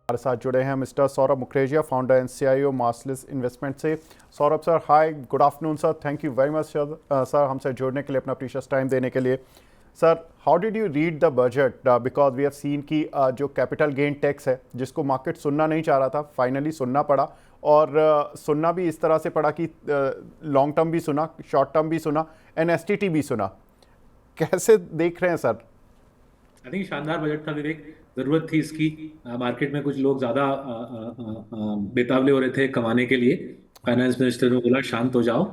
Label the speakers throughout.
Speaker 1: हमारे साथ जुड़े हैं mister Saurabh Mukherjea, founder and CEO Marcellus investment से। Saurabh sir, hi, good afternoon sir, thank you very much sir हमसे जुड़ने के लिए, अपना प्रीशियस टाइम देने के लिए। Sir, how did you read the budget, because we have seen कि जो कैपिटल गेन टैक्स है जिसको मार्केट सुनना नहीं चाह रहा था, फाइनली सुनना पड़ा। और सुनना भी इस तरह से पड़ा कि लॉन्ग टर्म भी सुना, शॉर्ट टर्म भी सुना, एनएसटीटी भी सुना। कैसे देख रहे हैं सर?
Speaker 2: आई थिंक शानदार बजट था विवेक। जरूरत थी इसकी। मार्केट में कुछ लोग ज्यादा बेतावले हो रहे थे कमाने के लिए। फाइनेंस मिनिस्टर ने बोला शांत हो जाओ,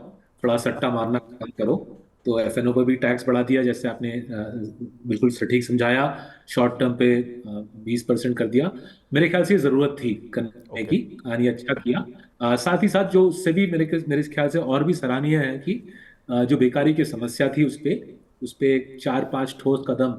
Speaker 2: थोड़ा सट्टा मारना कम करो। तो एफएनओ पर भी टैक्स बढ़ा दिया, जैसे आपने बिल्कुल सटीक समझाया। शॉर्ट टर्म पे 20% कर दिया। मेरे ख्याल से ये जरूरत थी करने
Speaker 1: ओके।
Speaker 2: की, और ये अच्छा किया। साथ ही साथ जो उससे भी मेरे ख्याल से और भी सराहनीय है कि जो बेकारी की समस्या थी उस पे 4-5 ठोस कदम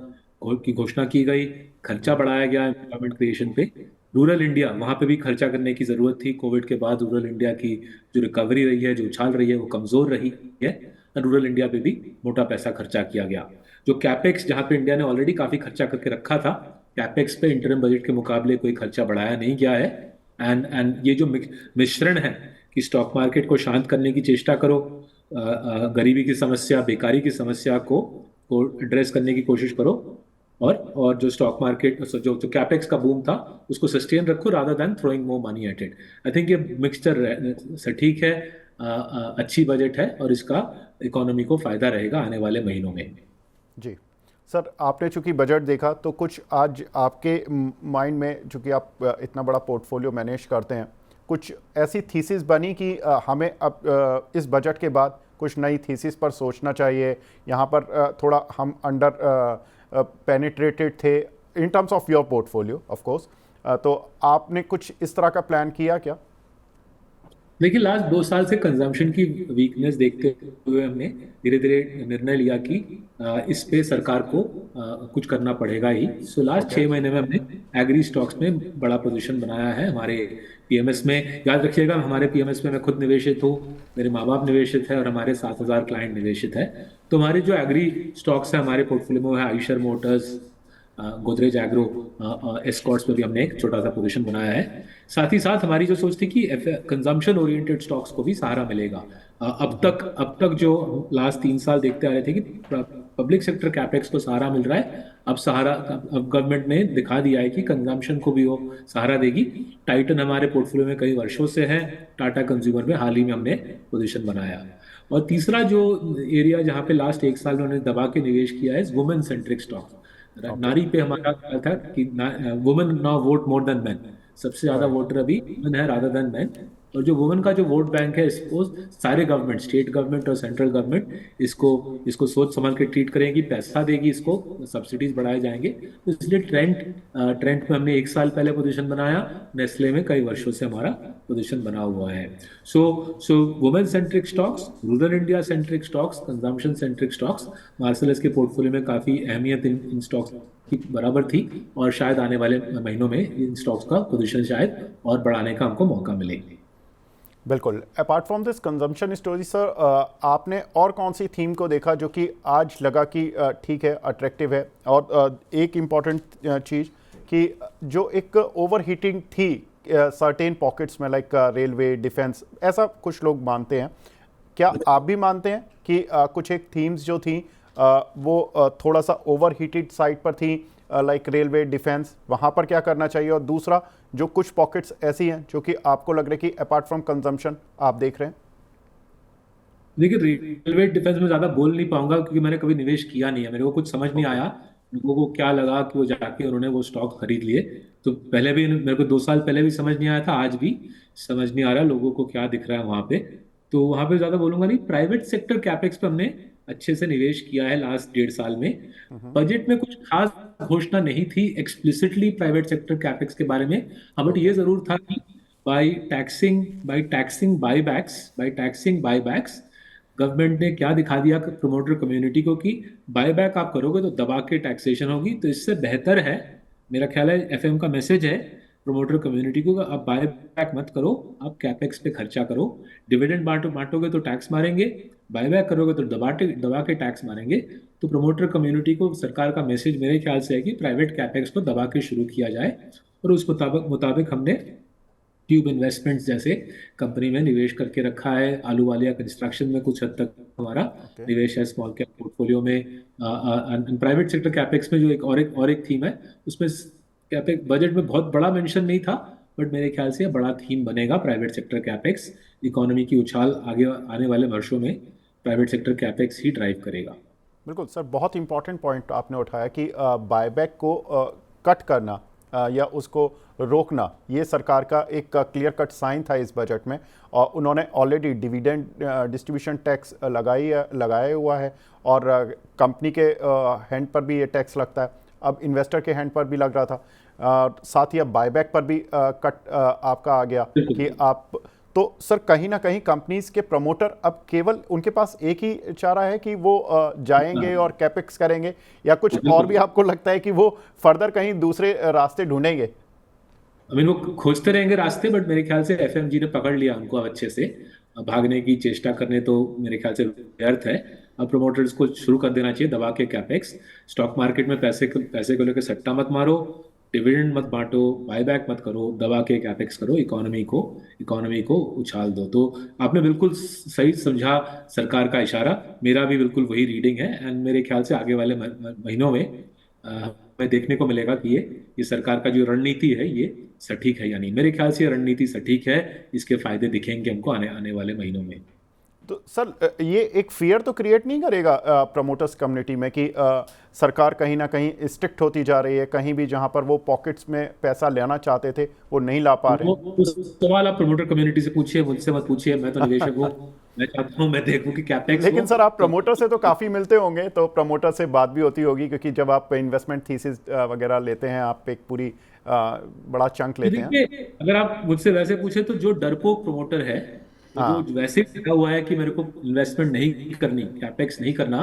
Speaker 2: की घोषणा की गई। खर्चा बढ़ाया गया एम्प्लॉयमेंट क्रिएशन पे। रूरल इंडिया, वहां पे भी खर्चा करने की जरूरत थी। कोविड के बाद रूरल इंडिया की जो रिकवरी रही है, जो उछाल रही है, वो कमजोर रही है। रूरल इंडिया पे भी मोटा पैसा खर्चा किया गया। जो कैपेक्स, जहां पे इंडिया ने ऑलरेडी काफी खर्चा करके रखा था, कैपेक्स पे इंटरिम बजट के मुकाबले कोई खर्चा बढ़ाया नहीं गया है। एंड ये जो मिश्रण है कि स्टॉक मार्केट को शांत करने की चेष्टा करो, गरीबी की समस्या, बेकारी की समस्या को एड्रेस करने की कोशिश करो, और जो स्टॉक मार्केट, जो जो कैपेक्स का बूम था, उसको सस्टेन रखो rather than throwing more money at it. I think ये मिक्सचर सटीक है। अच्छी बजट है, और इसका इकोनॉमी को फायदा रहेगा आने वाले महीनों में।
Speaker 1: जी सर, आपने चूंकि बजट देखा तो कुछ आज आपके माइंड में, चूंकि आप इतना बड़ा पोर्टफोलियो मैनेज करते हैं, कुछ ऐसी थीसिस बनी कि हमें अब इस बजट के बाद कुछ नई थीसिस पर सोचना चाहिए। यहाँ पर थोड़ा हम अंडर पेनिट्रेटेड थे in terms of your portfolio of course, तो आपने कुछ इस तरह का प्लान किया क्या?
Speaker 2: देखिए, लास्ट 2 साल से कंजम्पशन की वीकनेस देखते हुए हमने धीरे धीरे निर्णय लिया कि इस पे सरकार को कुछ करना पड़ेगा ही। So last
Speaker 1: okay.
Speaker 2: 6 महीने में हमने एग्री स्टॉक्स में बड़ा पोजीशन बनाया है। हमारे पीएमएस में, याद रखिएगा, हमारे पीएमएस में मैं खुद निवेशित हूँ, मेरे माँ बाप निवेशित है, और हमारे 7,000 क्लाइंट निवेशित है। तो हमारे जो एग्री स्टॉक्स है हमारे पोर्टफोलियो में है Eicher Motors, Godrej agro, Escorts पे भी हमने एक छोटा सा पोजीशन बनाया है। साथ ही साथ हमारी जो सोच थी कि कंजम्पशन ओरिएंटेड स्टॉक्स को भी सहारा मिलेगा। अब तक जो लास्ट 3 साल देखते आ रहे थे कि पब्लिक सेक्टर कैपेक्स को सहारा मिल रहा है। अब गवर्नमेंट ने दिखा दिया है कि कंजम्पशन को भी वो सहारा देगी। टाइटन हमारे पोर्टफोलियो में कई वर्षों से है। टाटा कंज्यूमर में हाल ही में हमने पोजीशन बनाया। और तीसरा जो एरिया जहां पे लास्ट 1 साल में उन्होंने दबा के निवेश किया है, वुमेन सेंट्रिक स्टॉक।
Speaker 1: ओके।
Speaker 2: नारी पे हमारा ख्याल था कि women now vote more than man. सबसे ज्यादा
Speaker 1: राइट।
Speaker 2: वोटर अभी वुमेन है रादर देन मैन। और जो वुमेन का जो वोट बैंक है, इसको सारे गवर्नमेंट, स्टेट गवर्नमेंट और सेंट्रल गवर्नमेंट इसको इसको सोच समझ के ट्रीट करेंगी, पैसा देगी, इसको सब्सिडीज बढ़ाए जाएंगे। तो इसलिए ट्रेंट में हमने 1 साल पहले पोजीशन बनाया। नेस्ले में कई वर्षों से हमारा पोजीशन बना हुआ है। So so women centric stocks, rural India centric stocks, consumption centric stocks, Marcellus के पोर्टफोलियो में काफी अहमियत इन स्टॉक्स की बराबर थी। और शायद आने वाले महीनों में इन स्टॉक्स का पोजीशन शायद और बढ़ाने का हमको मौका मिले।
Speaker 1: बिल्कुल। Apart from this consumption story sir, आपने और कौन सी थीम को देखा जो कि आज लगा कि ठीक है, अट्रैक्टिव है? और एक इम्पॉर्टेंट चीज़ कि जो एक ओवर हीटिंग थी सर्टेन पॉकेट्स में, लाइक रेलवे, डिफेंस, ऐसा कुछ लोग मानते हैं। क्या आप भी मानते हैं कि कुछ एक थीम्स जो थी वो थोड़ा सा ओवर हीटेड साइड पर थी, लाइक रेलवे, डिफेंस, वहाँ पर क्या करना चाहिए? और दूसरा, जो कुछ पॉकेट्स ऐसी हैं जो कि आपको लग रहा है कि अपार्ट फ्रॉम कंजम्पशन आप देख रहे हैं?
Speaker 2: देखिए, रेलवे डिफेंस में ज्यादा बोल नहीं पाऊंगा क्योंकि मैंने कभी निवेश किया नहीं है। मेरे को कुछ समझ नहीं
Speaker 1: ओके।
Speaker 2: आया लोगों को क्या लगा कि वो जाके उन्होंने वो स्टॉक खरीद लिए। तो पहले भी मेरे को 2 साल पहले भी समझ नहीं आया था, आज भी समझ नहीं आ रहा लोगों को क्या दिख रहा है वहां पे। तो वहां पे ज्यादा बोलूंगा नहीं। प्राइवेट सेक्टर कैपेक्स पे हमने अच्छे से निवेश किया है लास्ट 1.5 साल में। बजट में कुछ खास घोषणा नहीं थी एक्सप्लिसिटली प्राइवेट सेक्टर कैपेक्स के बारे में। हाँ, बट
Speaker 1: ओके।
Speaker 2: ये जरूर था कि बाय टैक्सिंग बायबैक्स गवर्नमेंट ने क्या दिखा दिया प्रमोटर कम्युनिटी को कि बायबैक आप करोगे तो दबा के टैक्सेशन होगी। तो इससे बेहतर है, मेरा ख्याल है, एफएम का मैसेज है प्रमोटर कम्युनिटी को, आप बायबैक मत करो, आप कैपेक्स पे खर्चा करो। डिविडेंड बांटोगे तो टैक्स मारेंगे, बायबैक करोगे तो दबा के टैक्स मारेंगे। तो प्रमोटर कम्युनिटी को सरकार का मैसेज मेरे ख्याल से है कि प्राइवेट कैपेक्स को दबा के शुरू किया जाए। और उस मुताबिक मुताबिक हमने ट्यूब इन्वेस्टमेंट्स जैसे कंपनी में निवेश करके रखा है। आलू वालिया कंस्ट्रक्शन में कुछ हद तक हमारा
Speaker 1: ओके।
Speaker 2: निवेश है, स्मॉल कैप पोर्टफोलियो में। प्राइवेट सेक्टर कैपेक्स में जो एक थीम है, उसमें कैपेक्स बजट में बहुत बड़ा मेंशन नहीं था, बट मेरे ख्याल से बड़ा थीम बनेगा प्राइवेट सेक्टर कैपेक्स। इकोनॉमी की उछाल आगे आने वाले वर्षों में प्राइवेट सेक्टर कैपेक्स ही ड्राइव करेगा।
Speaker 1: बिल्कुल सर, बहुत इंपॉर्टेंट पॉइंट आपने उठाया कि बायबैक को कट करना या उसको रोकना, ये सरकार का एक क्लियर कट साइन था इस बजट में। और उन्होंने ऑलरेडी डिविडेंड डिस्ट्रीब्यूशन टैक्स लगाया हुआ है, और कंपनी के हैंड पर भी ये टैक्स लगता है, अब इन्वेस्टर के हैंड पर भी लग रहा था। साथ ही अब बायबैक पर भी कट आपका आ गया कि आप, तो सर कहीं ना कहीं कंपनीज के प्रमोटर अब केवल उनके पास एक ही चारा है कि वो जाएंगे और कैपेक्स करेंगे, या कुछ और भी आपको लगता है कि वो फर्दर कहीं दूसरे रास्ते ढूंढेंगे?
Speaker 2: वो खोजते रहेंगे रास्ते, बट मेरे ख्याल से एफएमजी ने पकड़ लिया उनको अब अच्छे से। अब भागने की चेष्टा करने तो मेरे ख्याल से व्यर्थ है। अब प्रोमोटर्स को शुरू कर देना चाहिए दबा के कैपेक्स। स्टॉक मार्केट में पैसे को लेकर सट्टा मत मारो, डिविडेंड मत बांटो, बायबैक मत करो, दबा के कैपेक्स करो, इकोनॉमी को उछाल दो। तो आपने बिल्कुल सही समझा सरकार का इशारा, मेरा भी बिल्कुल वही रीडिंग है। एंड मेरे ख्याल से आगे वाले महीनों में हमें देखने को मिलेगा कि ये सरकार का जो रणनीति है ये सटीक है या नहीं। मेरे ख्याल से ये रणनीति सटीक है, इसके फायदे दिखेंगे हमको आने आने वाले महीनों में।
Speaker 1: तो सर ये एक फियर तो क्रिएट नहीं करेगा प्रमोटर्स कम्युनिटी में कि सरकार कहीं ना कहीं स्ट्रिक्ट होती जा रही है, कहीं भी जहां पर वो पॉकेट्स में पैसा लेना चाहते थे वो नहीं ला पा रहे हैं?
Speaker 2: उस सवाल आप प्रमोटर कम्युनिटी से पूछिए, मुझसे मत पूछिए। मैं तो निवेशक हूँ, मैं चाहता हूँ मैं देखूं कि कैपेक्स हो
Speaker 1: लेकिन सर आप
Speaker 2: तो।
Speaker 1: प्रमोटर से तो काफ़ी मिलते होंगे, तो प्रमोटर से बात भी होती होगी, क्योंकि जब आप इन्वेस्टमेंट थीसिस वगैरह लेते हैं, आप एक पूरी बड़ा चंक लेते हैं।
Speaker 2: देखिए, अगर आप मुझसे वैसे पूछे तो जो डरपोक प्रमोटर है, वो जो
Speaker 1: हाँ।
Speaker 2: वैसे लगा हुआ है कि मेरे को इन्वेस्टमेंट नहीं करनी, कैपेक्स नहीं करना,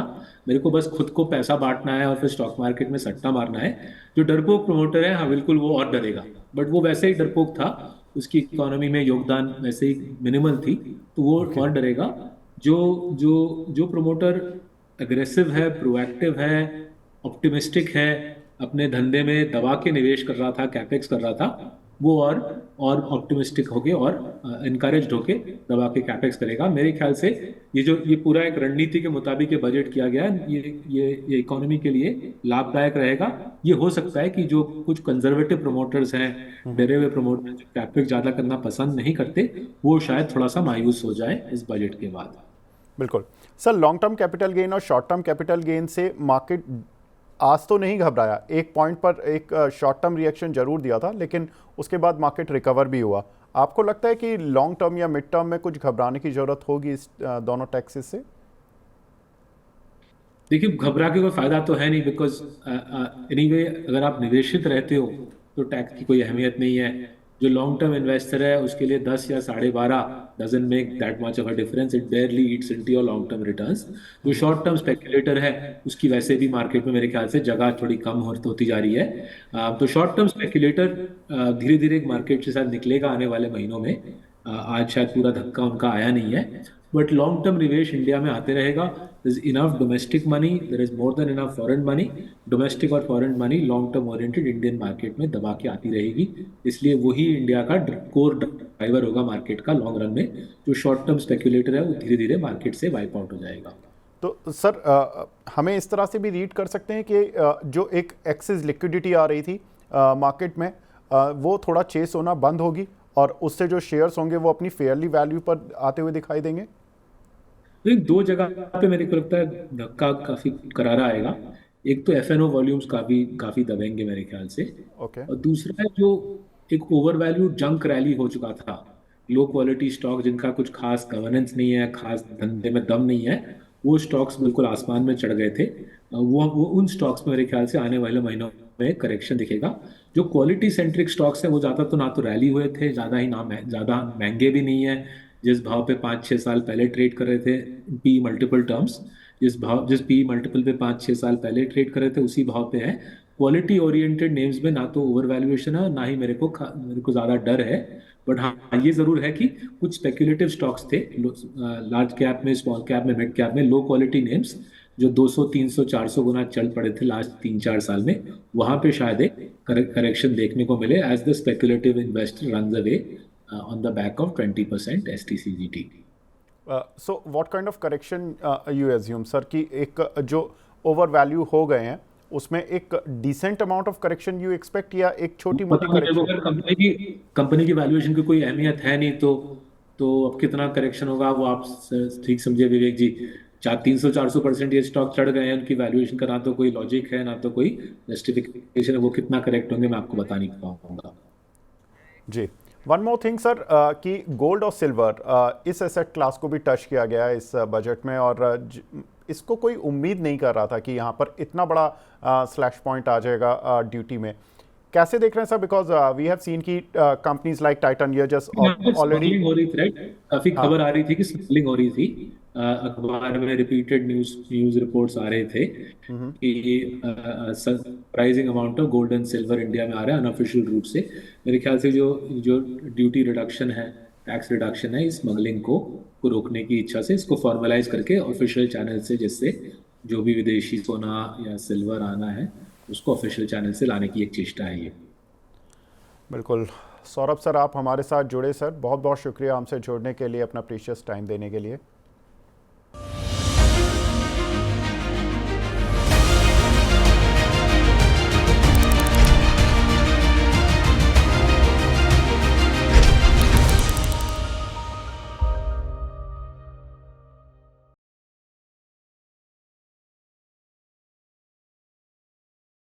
Speaker 2: मेरे को बस खुद को पैसा बांटना है और फिर स्टॉक मार्केट में सट्टा मारना है, जो डरपोक प्रमोटर है, हाँ बिल्कुल वो और डरेगा। बट वो वैसे ही डरपोक था, उसकी इकोनॉमी में योगदान वैसे ही मिनिमल थी, तो वो
Speaker 1: ओके।
Speaker 2: और डरेगा। जो जो जो प्रमोटर अग्रेसिव है, प्रोएक्टिव है, ऑप्टिमिस्टिक है, अपने धंधे में दबा के निवेश कर रहा था, कैपेक्स कर रहा था, वो और ऑप्टिमिस्टिक होके और इनकरेज्ड होके दबा के कैपेक्स करेगा। मेरे ख्याल से ये पूरा एक रणनीति के मुताबिक ये बजट किया गया है, ये इकोनॉमी के लिए लाभदायक रहेगा। ये हो सकता है कि जो कुछ कंजर्वेटिव प्रमोटर्स हैं, डरे हुए प्रमोटर्स जो कैपेक्स ज्यादा करना पसंद नहीं करते, वो शायद थोड़ा सा मायूस हो जाए इस बजट के बाद।
Speaker 1: बिल्कुल sir, long term capital gain और शॉर्ट टर्म कैपिटल गेन से मार्केट आज तो नहीं घबराया, एक पॉइंट पर एक शॉर्ट टर्म रिएक्शन जरूर दिया था, लेकिन उसके बाद मार्केट रिकवर भी हुआ। आपको लगता है कि लॉन्ग टर्म या मिड टर्म में कुछ घबराने की जरूरत होगी इस दोनों टैक्सेस से?
Speaker 2: देखिए, घबरा के कोई फायदा तो है नहीं, बिकॉज एनीवे अगर आप निवेशित रहते हो तो टैक्स की कोई अहमियत नहीं है। जो लॉन्ग टर्म इन्वेस्टर है उसके लिए 10 या 12.5 doesn't make that much of a difference, it बेयरली Yeats into your long term returns. जो शॉर्ट टर्म स्पेकुलेटर है उसकी वैसे भी मार्केट में मेरे ख्याल से जगह थोड़ी कम होती जा रही है। तो शॉर्ट टर्म स्पेकुलेटर धीरे धीरे मार्केट के साथ निकलेगा आने वाले महीनों में। आज शायद पूरा धक्का उनका आया नहीं है, बट लॉन्ग टर्म निवेश इंडिया में आते रहेगा। There is enough domestic money, there is more than enough foreign money। Domestic और foreign money long term oriented Indian market में दबा के आती रहेगी, इसलिए वही इंडिया का कोर ड्राइवर होगा मार्केट का लॉन्ग रन में। जो शॉर्ट टर्म स्पेकुलेटर है वो धीरे धीरे मार्केट से वाइप आउट हो जाएगा।
Speaker 1: तो सर हमें इस तरह से भी रीड कर सकते हैं कि जो एक एक्सेस लिक्विडिटी आ रही थी मार्केट में, वो थोड़ा चेस होना बंद होगी, और उससे जो शेयर्स होंगे वो अपनी फेयरली वैल्यू पर आते हुए दिखाई देंगे।
Speaker 2: लेकिन दो जगह पे मेरे को लगता है धक्का काफी करारा आएगा। एक तो एफएनओ वॉल्यूम्स काफी काफी दबेंगे मेरे ख्याल से,
Speaker 1: ओके।
Speaker 2: और दूसरा है जो एक ओवर वैल्यू जंक रैली हो चुका था, लो क्वालिटी स्टॉक जिनका कुछ खास गवर्नेंस नहीं है, खास धंधे में दम नहीं है, वो स्टॉक्स बिल्कुल आसमान में चढ़ गए थे। वो उन स्टॉक्स में मेरे ख्याल से आने वाले महीनों में करेक्शन दिखेगा। जो क्वालिटी सेंट्रिक स्टॉक्स हैं वो ज्यादा तो ना तो रैली हुए थे, ज्यादा ही ना ज्यादा महंगे भी नहीं है। जिस भाव पे 5-6 साल पहले ट्रेड कर रहे थे पी मल्टीपल टर्म्स, जिस पी मल्टीपल पे 5-6 साल पहले ट्रेड कर रहे थे उसी भाव पे है। क्वालिटी ओरिएंटेड नेम्स में ना तो ओवर वैल्यूएशन है, ना ही मेरे को ज्यादा डर है। बट हाँ, ये जरूर है कि कुछ स्पेक्युलेटिव स्टॉक्स थे लार्ज कैप में, स्मॉल कैप में, मिड कैप में, लो क्वालिटी नेम्स जो 200 300 400 गुना चल पड़े थे लास्ट 3 4 साल में, वहां पे शायद एक करेक्शन देखने को मिले as the speculative investor run away on the back of 20% STCGT।
Speaker 1: So what kind of correction you assume sir कि एक जो ओवर वैल्यू हो गए हैं उसमें एक decent amount of correction you expect, या एक छोटी मोटी
Speaker 2: पता नहीं, देखो,
Speaker 1: करेक्शन?
Speaker 2: अगर कंपनी की वैल्यूएशन की कोई अहमियत है नहीं तो अब कितना करेक्शन होगा वो आप ठीक समझिए विवेक जी। 300 400% ये स्टॉक चढ़ गए हैं, उनकी वैल्यूएशन का ना तो कोई लॉजिक है ना तो कोई जस्टिफिकेशन है, वो कितना करेक्ट होंगे मैं आपको बता नहीं पाऊंगा।
Speaker 1: जी, वन मोर थिंग सर कि गोल्ड और सिल्वर इस एसेट क्लास को भी टच किया गया है इस बजट में, और इसको कोई उम्मीद नहीं कर रहा था कि यहाँ पर इतना बड़ा स्लैश पॉइंट आ जाएगा ड्यूटी में। कैसे देख रहे हैं sir, because we have seen की कंपनीज लाइक टाइटन ये जस्ट
Speaker 2: यहाँ पे
Speaker 1: ऑलरेडी।
Speaker 2: स्मगलिंग हो रही थी, राइट? काफी
Speaker 1: हाँ।
Speaker 2: खबर आ रही थी कि स्मगलिंग हो रही थी। अखबार में रिपीटेड न्यूज न्यूज रिपोर्ट्स आ रहे थे कि surprising amount of gold and silver India में आ रहा है अनऑफिशियल रूप से। मेरे ख्याल से जो जो ड्यूटी रिडक्शन है, टैक्स रिडक्शन है, स्मगलिंग को रोकने की इच्छा से इसको फॉर्मलाइज करके ऑफिशियल चैनल से, जिससे जो भी विदेशी सोना या सिल्वर आना है उसको ऑफिशियल चैनल से लाने की एक चेष्टा है ये।
Speaker 1: बिल्कुल। सौरभ सर, आप हमारे साथ जुड़े सर, बहुत बहुत शुक्रिया हमसे जुड़ने के लिए, अपना प्रीशियस टाइम देने के लिए।